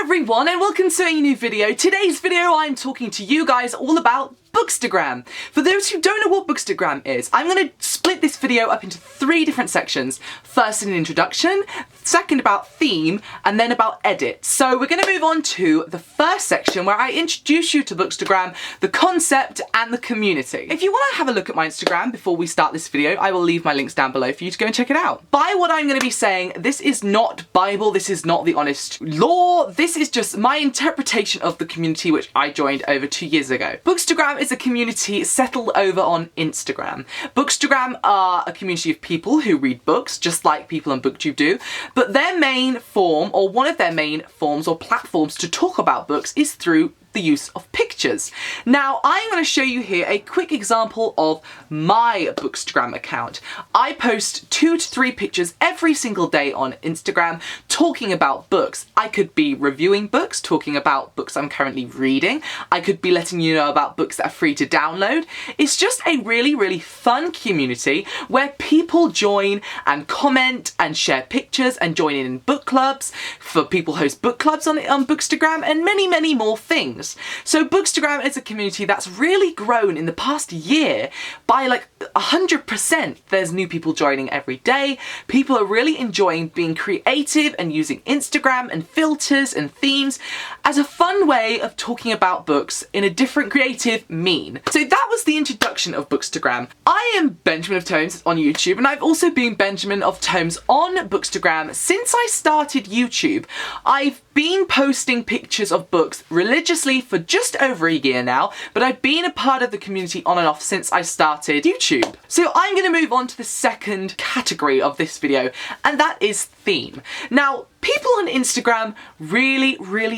everyone and welcome to a new video. Today's video I'm talking to you guys all about BOOKSTAGRAM. For those who don't know what BOOKSTAGRAM is, I'm going to split this video up into 3 different sections. First an introduction, second about theme, and then about edit. So we're going to move on to the first section where I introduce you to BOOKSTAGRAM, the concept and the community. If you want to have a look at my Instagram before we start this video, I will leave my links down below for you to go and check it out. By what I'm going to be saying, this is not Bible, this is not the honest law, this is just my interpretation of the community which I joined over 2 years ago. BOOKSTAGRAM is a community settled over on Instagram. BOOKSTAGRAM are a community of people who read books, just like people on BookTube do, but their main form, or one of their main forms or platforms to talk about books is through the use of pictures. Now, I'm going to show you here a quick example of my BOOKSTAGRAM account. I post 2 to 3 pictures every single day on Instagram talking about books. I could be reviewing books, talking about books I'm currently reading. I could be letting you know about books that are free to download. It's just a really fun community where people join and comment and share pictures and join in book clubs. For people host book clubs on BOOKSTAGRAM and many more things. So BOOKSTAGRAM is a community that's really grown in the past year by like 100%. There's new people joining every day. People are really enjoying being creative and using Instagram and filters and themes as a fun way of talking about books in a different creative mean. So that was the introduction of BOOKSTAGRAM. I am Benjamin of Tomes on YouTube, and I've also been Benjamin of Tomes on BOOKSTAGRAM since I started YouTube. I've been posting pictures of books religiously for just over a year now, but I've been a part of the community on and off since I started YouTube. So I'm going to move on to the second category of this video, and that is theme. Now, people on Instagram really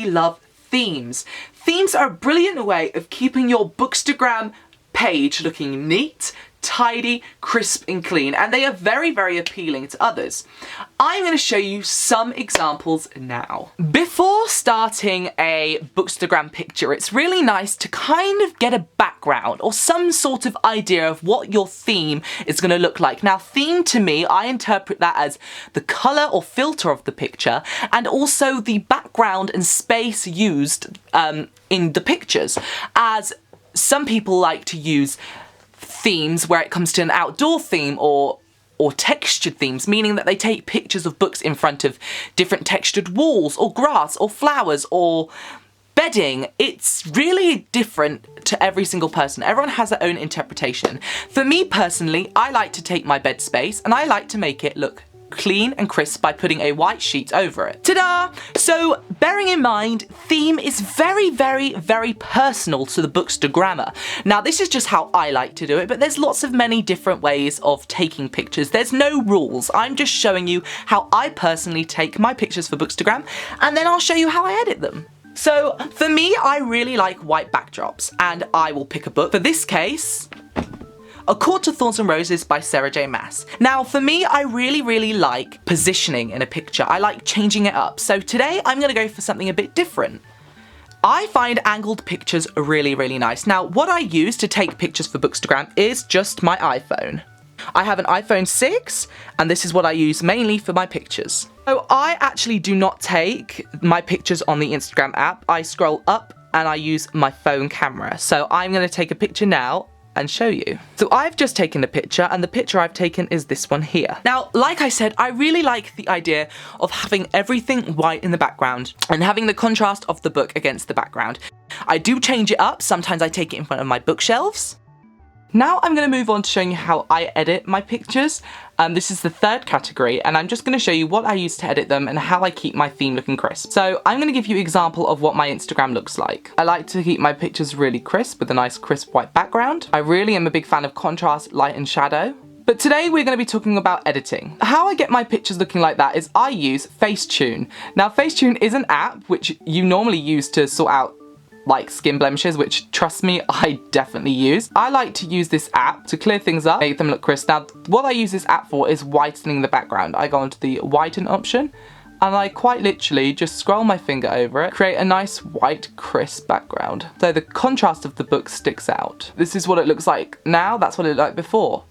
love themes. Themes are a brilliant way of keeping your BOOKSTAGRAM page looking neat, tidy, crisp and clean, and they are very appealing to others. I'm going to show you some examples now. Before starting a BOOKSTAGRAM picture, it's really nice to kind of get a background or some sort of idea of what your theme is going to look like. Now, theme to me, I interpret that as the colour or filter of the picture and also the background and space used in the pictures, as some people like to use themes where it comes to an outdoor theme or textured themes, meaning that they take pictures of books in front of different textured walls or grass or flowers or bedding. It's really different to every single person. Everyone has their own interpretation. For me personally, I like to take my bed space and I like to make it look clean and crisp by putting a white sheet over it. Ta-da! So, bearing in mind, theme is very personal to the BOOKSTAGRAMmer. Now, this is just how I like to do it, but there's lots of many different ways of taking pictures. There's no rules. I'm just showing you how I personally take my pictures for BOOKSTAGRAM, and then I'll show you how I edit them. So, for me, I really like white backdrops, and I will pick a book. For this case, A Court of Thorns and Roses by Sarah J. Maas. Now, for me, I really like positioning in a picture. I like changing it up. So today, I'm going to go for something a bit different. I find angled pictures really nice. Now, what I use to take pictures for BOOKSTAGRAM is just my iPhone. I have an iPhone 6, and this is what I use mainly for my pictures. So I actually do not take my pictures on the Instagram app. I scroll up and I use my phone camera. So I'm going to take a picture now and show you. So I've just taken a picture, and the picture I've taken is this one here. Now, like I said, I really like the idea of having everything white in the background and having the contrast of the book against the background. I do change it up. Sometimes I take it in front of my bookshelves. Now I'm going to move on to showing you how I edit my pictures. This is the third category, and I'm just going to show you what I use to edit them and how I keep my theme looking crisp. So I'm going to give you an example of what my Instagram looks like. I like to keep my pictures really crisp with a nice crisp white background. I really am a big fan of contrast, light and shadow. But today we're going to be talking about editing. How I get my pictures looking like that is I use Facetune. Now, Facetune is an app which you normally use to sort out like skin blemishes, which, trust me, I definitely use. I like to use this app to clear things up, make them look crisp. Now, what I use this app for is whitening the background. I go onto the whiten option, and I quite literally just scroll my finger over it, create a nice white, crisp background. So the contrast of the book sticks out. This is what it looks like now, that's what it looked like before.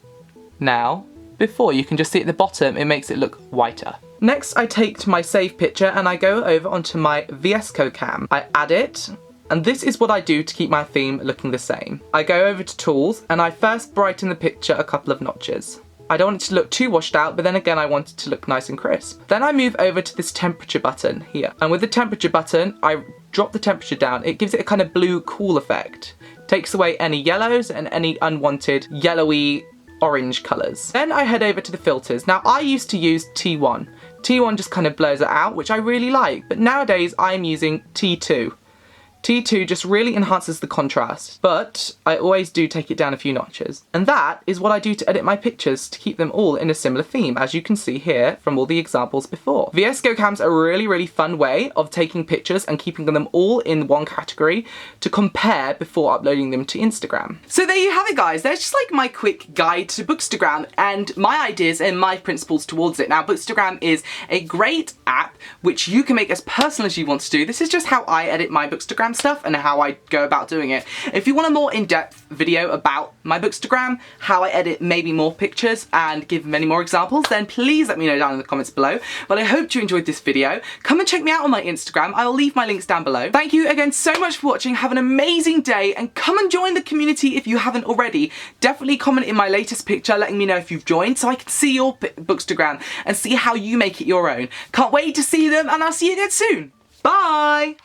Now, before. You can just see at the bottom, it makes it look whiter. Next, I take to my save picture and I go over onto my VS Code cam. I add it, and this is what I do to keep my theme looking the same. I go over to tools and I first brighten the picture a couple of notches. I don't want it to look too washed out, but then again I want it to look nice and crisp. Then I move over to this temperature button here. And with the temperature button, I drop the temperature down. It gives it a kind of blue cool effect. Takes away any yellows and any unwanted yellowy orange colours. Then I head over to the filters. Now I used to use T1. T1 just kind of blurs it out, which I really like, but nowadays I'm using T2. T2 just really enhances the contrast, but I always do take it down a few notches. And that is what I do to edit my pictures to keep them all in a similar theme, as you can see here from all the examples before. VS Code Cam's a really fun way of taking pictures and keeping them all in one category to compare before uploading them to Instagram. So there you have it, guys. There's just like my quick guide to Bookstagram and my ideas and my principles towards it. Now, Bookstagram is a great app which you can make as personal as you want to do. This is just how I edit my Bookstagram stuff and how I go about doing it. If you want a more in-depth video about my Bookstagram, how I edit maybe more pictures and give many more examples, then please let me know down in the comments below. But I hope you enjoyed this video. Come and check me out on my Instagram. I will leave my links down below. Thank you again so much for watching. Have an amazing day and come and join the community if you haven't already. Definitely comment in my latest picture letting me know if you've joined so I can see your Bookstagram and see how you make it your own. Can't wait to see them and I'll see you again soon. Bye!